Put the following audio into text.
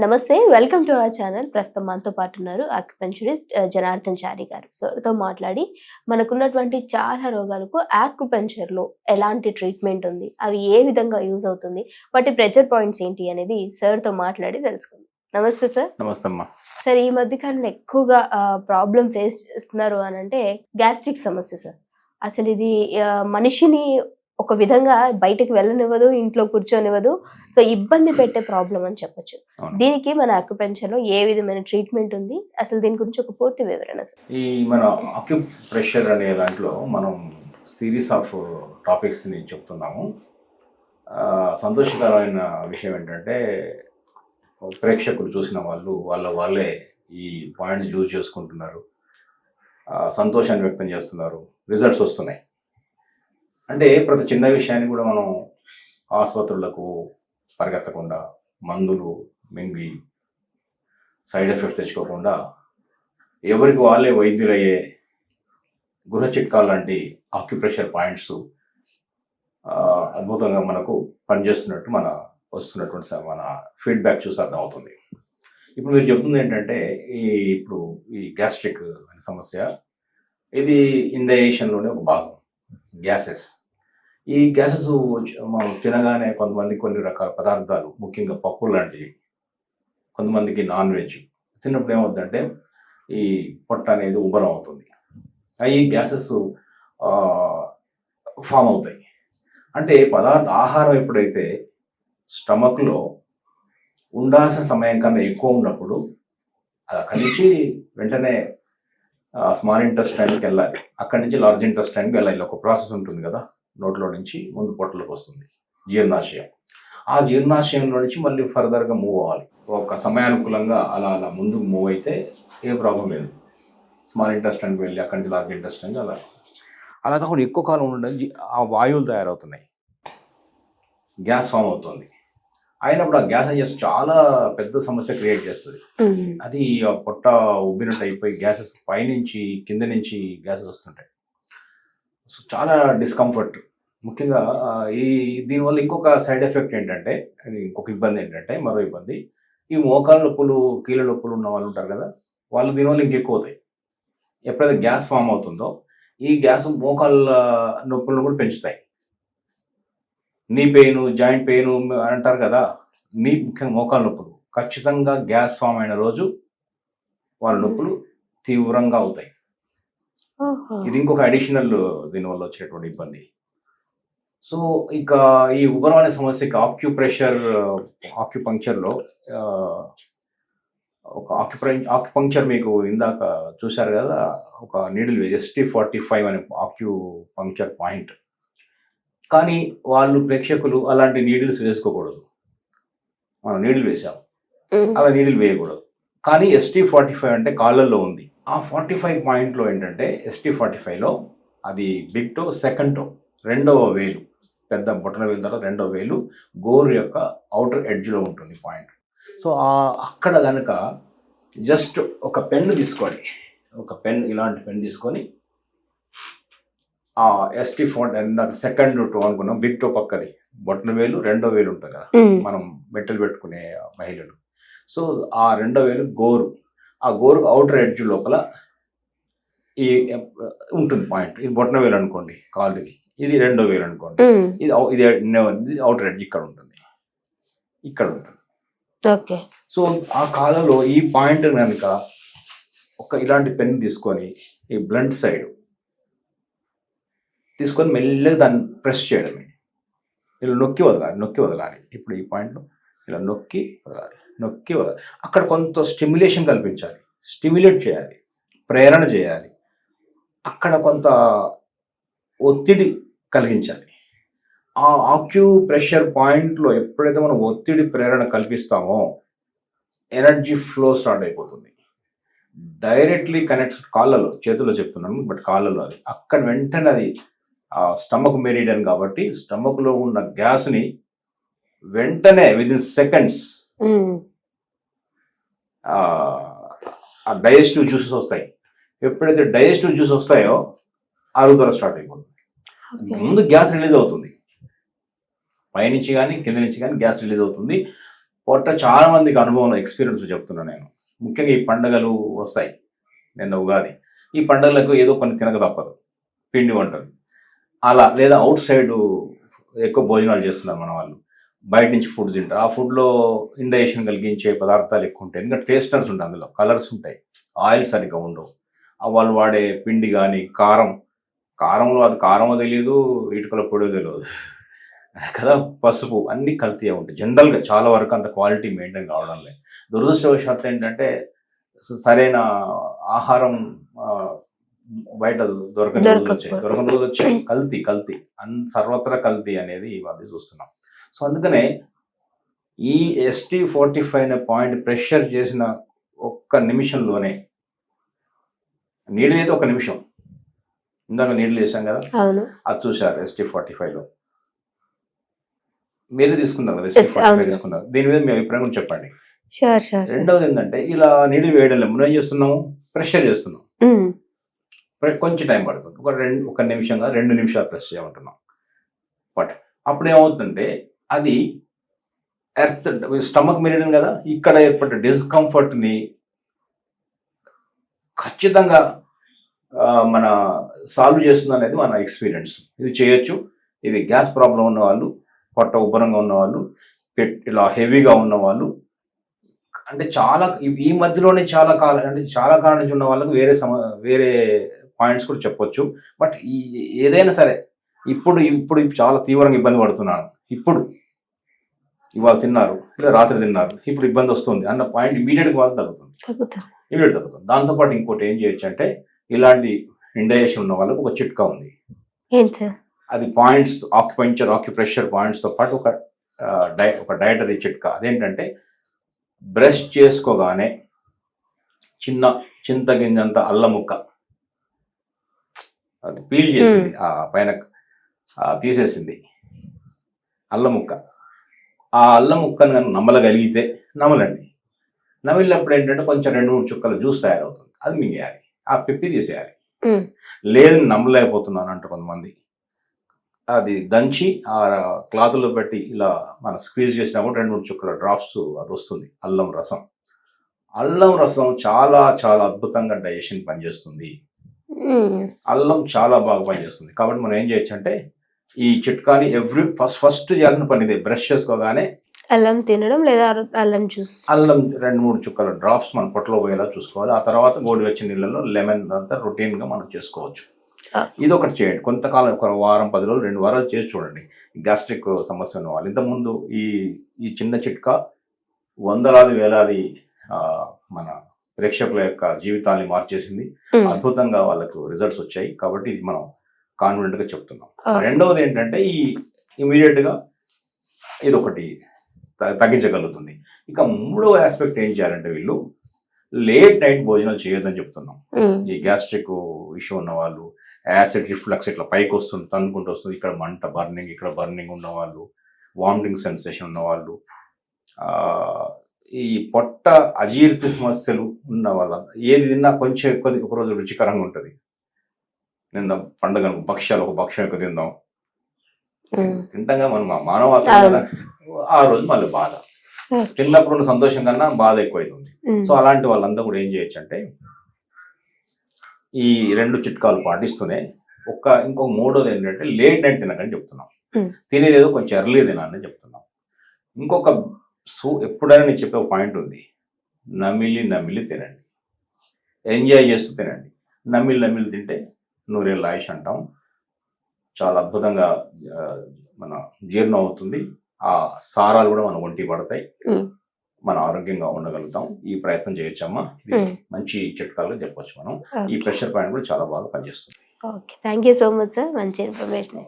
నమస్తే, welcome to our channel. ప్రస్తుతం మనతో పాటు ఉన్నారు ఆక్యుపెంచరిస్ట్ జనార్దన్ చారి గారు. తో మాట్లాడి మనకున్నటువంటి చాలా రోగాలకు ఆక్యుపెంచర్లో ఎలాంటి ట్రీట్మెంట్ ఉంది, అవి ఏ విధంగా యూజ్ అవుతుంది, వాటి ప్రెజర్ పాయింట్స్ ఏంటి అనేది తో మాట్లాడి తెలుసుకుందాం. నమస్తే సార్. నమస్తే అమ్మా. సార్, ఈ మధ్య కాలంలో ఎక్కువగా ప్రాబ్లం ఫేస్ చేస్తున్నారు అని అంటే గ్యాస్ట్రిక్ సమస్య సార్. అసలు ఇది మనిషిని ఒక విధంగా బయటకు వెళ్ళనివ్వదు, ఇంట్లో కూర్చొనివ్వదు. సో ఇబ్బంది పెట్టే ప్రాబ్లం అని చెప్పొచ్చు. దీనికి మన అక్యుపెంచర్ లో ఏ విధమైన ట్రీట్మెంట్ ఉంది, అసలు దీని గురించి ఒక పూర్తి వివరణ సార్. ఈ మన అక్యుప్రెషర్ అనే దాంట్లో మనం సిరీస్ ఆఫ్ టాపిక్స్ ని చెప్తున్నాము. సంతోషకరమైన విషయం ఏంటంటే ప్రేక్షకులు చూసిన వాళ్ళే ఈ పాయింట్స్ యూజ్ చేసుకుంటున్నారు, సంతోషాన్ని వ్యక్తం చేస్తున్నారు, రిజల్ట్స్ వస్తున్నాయి. అంటే ప్రతి చిన్న విషయాన్ని కూడా మనం ఆసుపత్రులకు పరిగెత్తకుండా, మందులు మింగి సైడ్ ఎఫెక్ట్స్ తెచ్చుకోకుండా ఎవరికి వాళ్ళే వైద్యులయ్యే గృహ చిట్కాలు లాంటి ఆక్యుప్రెషర్ పాయింట్స్ అద్భుతంగా మనకు పనిచేస్తున్నట్టు వస్తున్నటువంటి మన ఫీడ్బ్యాక్ చూసి అర్థం అవుతుంది. ఇప్పుడు మీరు చెప్తుంది ఏంటంటే ఈ గ్యాస్ట్రిక్ అనే సమస్య, ఇది ఇండైజెషన్లోనే ఒక భాగం. గ్యాసెస్, ఈ గ్యాసెస్ మనం తినగానే కొంతమంది కొన్ని రకాల పదార్థాలు, ముఖ్యంగా పప్పు లాంటివి, కొంతమందికి నాన్ వెజ్ తిన్నప్పుడు ఏమవుతుందంటే ఈ పొట్ట అనేది ఉబ్బరం అవుతుంది. ఈ గ్యాసెస్ ఫామ్ అవుతాయి. అంటే ఆహారం ఎప్పుడైతే స్టమక్లో ఉండాల్సిన సమయం కన్నా ఎక్కువ ఉన్నప్పుడు అది అక్కడి నుంచి వెంటనే స్మాల్ ఇంటెస్టైన్కి వెళ్ళాలి, అక్కడి నుంచి లార్జ్ ఇంటెస్టైన్కి వెళ్ళాలి. ఒక ప్రాసెస్ ఉంటుంది కదా, నోట్లో నుంచి ముందు పొట్టలోకి వస్తుంది జీర్ణాశయం. ఆ జీర్ణాశయంలో నుంచి మళ్ళీ ఫర్దర్గా మూవ్ అవ్వాలి. ఒక సమయానుకూలంగా అలా ముందుకు మూవ్ అయితే ఏ ప్రాబ్లం లేదు. స్మాల్ ఇంటెస్టైన్కి వెళ్ళి అక్కడి నుంచి లార్జ్ ఇంటెస్టైన్కి అలా కాకుండా ఎక్కువ కాలం ఉండడం ఆ వాయువులు తయారవుతున్నాయి, గ్యాస్ ఫామ్ అవుతుంది. అయినప్పుడు ఆ గ్యాస్ చేసి చాలా పెద్ద సమస్య క్రియేట్ చేస్తుంది. అది ఆ పొట్ట ఉబ్బినట్టు అయిపోయి గ్యాసెస్ పైనుంచి కింద నుంచి గ్యాసెస్ వస్తుంటాయి. సో చాలా డిస్కంఫర్ట్. ముఖ్యంగా దీనివల్ల ఇంకొక సైడ్ ఎఫెక్ట్ ఏంటంటే, ఇంకొక ఇబ్బంది ఏంటంటే, మరో ఇబ్బంది, ఈ మోకాళ్ళ నొప్పులు, కీళ్ళ నొప్పులు ఉన్న వాళ్ళు ఉంటారు కదా, వాళ్ళు దీనివల్ల ఇంకెక్కువ అవుతాయి. ఎప్పుడైతే గ్యాస్ ఫామ్ అవుతుందో ఈ గ్యాస్ మోకాళ్ళ నొప్పులను కూడా పెంచుతాయి. నీ పెయిన్, జాయింట్ పెయిన్ అని అంటారు కదా, ముఖ్యంగా మోకాళ్ళ నొప్పులు ఖచ్చితంగా గ్యాస్ ఫామ్ అయిన రోజు వాళ్ళ నొప్పులు తీవ్రంగా అవుతాయి. ఇది ఇంకొక అడిషనల్ దీనివల్ల వచ్చేటువంటి ఇబ్బంది. సో ఇక ఈ ఉబ్బరం అనే సమస్యకి ఆక్యుపంక్చర్లో ఒక ఆక్యుపంక్చర్ మీకు ఇందాక చూశారు కదా, ఒక నీడిల్ ST45 అనే ఆక్యుపంక్చర్ పాయింట్. కానీ ప్రేక్షకులు అలాంటి నీడిల్స్ వేసుకోకూడదు. మనం నీడిల్ వేసాం, అలా నీడిల్ వేయకూడదు. కానీ ST45 అంటే కాళ్ళల్లో ఉంది. ఆ 45 పాయింట్లో ఏంటంటే ST45లో అది బిగ్ టో, సెకండ్ టో, రెండవ వేలు, పెద్ద బొట్టన వేలు తర్వాత రెండవ వేలు గోరు యొక్క అవుటర్ ఎడ్జ్లో ఉంటుంది పాయింట్. సో అక్కడ కనుక జస్ట్ ఒక పెన్ను తీసుకోండి, ఇలాంటి పెన్ తీసుకొని ఆ ST40 సెకండ్ టో అనుకున్నాం, బిగ్ టో పక్కది బొట్టన వేలు, రెండో వేలు ఉంటుంది కదా, మనం మెట్టలు పెట్టుకునే మహిళలు. సో ఆ రెండో వేలు ఆ గోరు అవుటర్ ఎడ్జ్ లోపల ఈ ఉంటుంది పాయింట్. ఇది బొట్టన వేలు అనుకోండి కాలుది, ఇది రెండో వేలు అనుకోండి, ఇది అవుటర్ ఎడ్జ్ ఇక్కడ ఉంటుంది. సో ఆ కాళ్ళలో ఈ పాయింట్ కనుక ఇలాంటి పెన్ తీసుకొని ఈ బ్లంట్ సైడ్ తీసుకొని మెల్లగా దాన్ని ప్రెస్ చేయడమే, ఇలా నొక్కి వదలాలి. ఇప్పుడు ఈ పాయింట్లో ఇలా నొక్కి వదలాలి. అక్కడ కొంత స్టిమ్యులేషన్ కల్పించాలి, స్టిమ్యులేట్ చేయాలి, ప్రేరణ చేయాలి. అక్కడ కొంత ఒత్తిడి కలిగించాలి. ఆ ఆక్యుప్రెషర్ పాయింట్లో ఎప్పుడైతే మనం ఒత్తిడి, ప్రేరణ కల్పిస్తామో ఎనర్జీ ఫ్లో స్టార్ట్ అయిపోతుంది. డైరెక్ట్లీ కనెక్ట్ కాళ్ళలో, చేతుల్లో చెప్తున్నాను, బట్ కాళ్ళలో అది అక్కడ వెంటనే అది స్టమక్ మెరిడియన్ కాబట్టి స్టమక్లో ఉన్న గ్యాస్ని వెంటనే విదిన్ సెకండ్స్ ఆ డైజెస్టివ్ జ్యూసెస్ వస్తాయి. ఎప్పుడైతే డైజెస్టివ్ జ్యూస్ వస్తాయో అరుగుదల స్టార్ట్ అయిపోతుంది. ముందు గ్యాస్ రిలీజ్ అవుతుంది, పైనుంచి కానీ కింద నుంచి కానీ గ్యాస్ రిలీజ్ అవుతుంది. పొట్ట చాలా మందికి అనుభవం ఎక్స్పీరియన్స్ చెప్తున్నాను నేను. ముఖ్యంగా ఈ పండుగలు వస్తాయి, నిన్న ఉగాది, ఈ పండుగలకు ఏదో కొన్ని తినక తప్పదు, పిండి వంటలు అలా, లేదా అవుట్ సైడ్ ఎక్కువ భోజనాలు చేస్తున్నారు మన వాళ్ళు, బయట నుంచి ఫుడ్ తింటారు. ఆ ఫుడ్లో ఇండైజెషన్ కలిగించే పదార్థాలు ఎక్కువ ఉంటాయి, ఎందుకంటే టేస్టర్స్ ఉంటాయి, అందులో కలర్స్ ఉంటాయి, ఆయిల్ సరిగ్గా ఉండవు. వాళ్ళు వాడే పిండి కానీ కారంలో అది కారమో తెలియదు, ఇటుకల పొడో తెలియదు కదా, పసుపు అన్ని కల్తీ ఉంటాయి జనరల్గా. చాలా వరకు అంత క్వాలిటీ మెయింటైన్ కావడం లేదు. దురదృష్టవశాత్తు ఏంటంటే సరైన ఆహారం బయట దొరకని రోజులు వచ్చాయి. కల్తీ సర్వత్రా కల్తీ అనేది ఈ మధ్య చూస్తున్నాం. సో అందుకనే ఈ ST45 అనే పాయింట్ ప్రెషర్ చేసిన ఒక్క నిమిషంలోనే, నీళ్ళు అయితే ఒక నిమిషం, ఇందాక నీళ్ళు వేసాం కదా, అది చూశారు ST45లో. మీరే తీసుకున్నారు కదా ST45 తీసుకున్నారు, దీని మీద మీ అభిప్రాయం చెప్పండి. రెండవది ఏంటంటే, ఇలా నీళ్ళు వేయడం లేదు, మనం ఏం చేస్తున్నాము, ప్రెషర్ చేస్తున్నాం, కొంచెం టైం పడుతుంది, ఒక నిమిషంగా 2 నిమిషాలు ప్రెస్ చేయమంటున్నాం. బట్ అప్పుడు ఏమవుతుందంటే, అది ఎర్త్ స్టమక్ మెరిడియన్ కదా, ఇక్కడ ఏర్పడే డిస్కంఫర్ట్ని ఖచ్చితంగా మన సాల్వ్ చేస్తుంది అనేది మన ఎక్స్పీరియన్స్. ఇది చేయొచ్చు. ఇది గ్యాస్ ప్రాబ్లం ఉన్న వాళ్ళు, పొట్ట ఉబ్బరంగా ఉన్న వాళ్ళు, ఇలా హెవీగా ఉన్న వాళ్ళు, అంటే చాలా ఈ మధ్యలోనే చాలా కాలం నుంచి ఉన్న వాళ్ళకు వేరే పాయింట్స్ కూడా చెప్పొచ్చు. బట్ ఏదైనా సరే ఇప్పుడు చాలా తీవ్రంగా ఇబ్బంది పడుతున్నాను, ఇవాళ తిన్నారు లేదా రాత్రి తిన్నారు, ఇప్పుడు ఇబ్బంది వస్తుంది అన్న పాయింట్ ఇమీడియట్గా వాళ్ళు తగ్గుతుంది. దాంతోపాటు ఇంకోటి ఏం చేయొచ్చు అంటే, ఇలాంటి ఇండైజెషన్ ఉన్న వాళ్ళకు ఒక చిట్కా ఉంది. అది పాయింట్స్ ఆక్యుప్రెషర్ పాయింట్స్తో పాటు ఒక డైటరీ చిట్కా. అదేంటంటే, బ్రష్ చేసుకోగానే చింతగింజంత అల్లం ముక్క అది పీల్ చేసింది, ఆ పైన తీసేసింది అల్లం ముక్క. ఆ అల్లం ముక్కను కానీ నమ్మలగలిగితే నమలండి. నమిలినప్పుడు ఏంటంటే కొంచెం 2-3 చుక్కల జ్యూస్ తయారవుతుంది, అది మింగేయాలి, ఆ పిప్పి తీసేయాలి. లేదు నమ్మలేకపోతున్నాను అంటే కొంతమంది, అది దంచి ఆ క్లాత్లో పెట్టి ఇలా మనం స్క్వీజ్ చేసినా కూడా 2-3 చుక్కల డ్రాప్స్ అది వస్తుంది, అల్లం రసం. అల్లం రసం చాలా చాలా అద్భుతంగా డైజెషన్ పనిచేస్తుంది. అల్లం చాలా బాగా పనిచేస్తుంది. కాబట్టి మనం ఏం చేయొచ్చు అంటే, ఈ చిట్కాని ఫస్ట్ చేయాల్సిన పని ఇదే, బ్రష్ చేసుకోగానే అల్లం తినడం, లేదా అల్లం 2-3 చుక్కల డ్రాప్స్ మన పొట్టలో పోయేలా చూసుకోవాలి. ఆ తర్వాత గోరువెచ్చని నీళ్ళలో లెమన్ అంతా రొటీన్గా మనం చేసుకోవచ్చు. ఇది ఒకటి చేయండి, కొంతకాలం, ఒక వారం 10 రోజులు 2 వారాలు చేసి చూడండి. గ్యాస్ట్రిక్ సమస్య ఉన్న వాళ్ళు, ఇంతకుముందు ఈ చిన్న చిట్కా వందలాది వేలాది మన ప్రేక్షకుల యొక్క జీవితాన్ని మార్చేసింది. అద్భుతంగా వాళ్ళకు రిజల్ట్స్ వచ్చాయి. కాబట్టి ఇది మనం కాన్ఫిడెంట్గా చెప్తున్నాం. రెండవది ఏంటంటే, ఇమీడియట్గా ఇది ఒకటి తగ్గించగలుగుతుంది. ఇక మూడవ ఆస్పెక్ట్ ఏం చేయాలంటే, వీళ్ళు లేట్ నైట్ భోజనాలు చేయొద్దని చెప్తున్నాం. ఈ గ్యాస్ట్రిక్ ఇష్యూ ఉన్న వాళ్ళు, యాసిడ్ రిఫ్లక్స్ ఇట్లా పైకి వస్తుంది, తన్నుకుంటూ వస్తుంది, ఇక్కడ మంట బర్నింగ్, ఇక్కడ బర్నింగ్ ఉన్నవాళ్ళు, వామిటింగ్ సెన్సేషన్ ఉన్నవాళ్ళు, ఈ పొట్ట అజీర్తి సమస్యలు ఉన్న వాళ్ళ, ఏది తిన్నా కొంచెం ఎక్కువ ఒకరోజు రుచికరంగా ఉంటుంది. నిన్న పండుగ భక్ష్యాలు, ఒక భక్ష్యం ఎక్కువ తింటాం మనం మానవాళి కదా, ఆ రోజు మళ్ళీ బాధ, తిన్నప్పుడు ఉన్న సంతోషం కన్నా బాధ ఎక్కువైతుంది. సో అలాంటి వాళ్ళందరూ కూడా ఏం చేయొచ్చు అంటే, ఈ 2 చిట్కాలు పాటిస్తూనే ఇంకో మూడోది ఏంటంటే, లేట్ నైట్ తినకని చెప్తున్నాం. తినేదేదో కొంచెం ఎర్లీ తినాలని చెప్తున్నాం. ఇంకొక ఎప్పుడైనా నేను చెప్పే పాయింట్ ఉంది, నమిలి తినండి, ఎంజాయ్ చేస్తూ తినండి. నమిలి తింటే నూరేళ్ళ ఆయుష్ అంటాం. చాలా అద్భుతంగా మన జీర్ణం అవుతుంది, ఆ సారాలు కూడా మన ఒంటి పడతాయి, మన ఆరోగ్యంగా ఉండగలుగుతాం. ఈ ప్రయత్నం చేయొచ్చమ్మా, మంచి చిట్కాలుగా చెప్పొచ్చు మనం. ఈ ప్రెషర్ పాయింట్ కూడా చాలా బాగా పనిచేస్తుంది. Okay, thank you so much sir, మంచి ఇన్ఫర్మేషన్.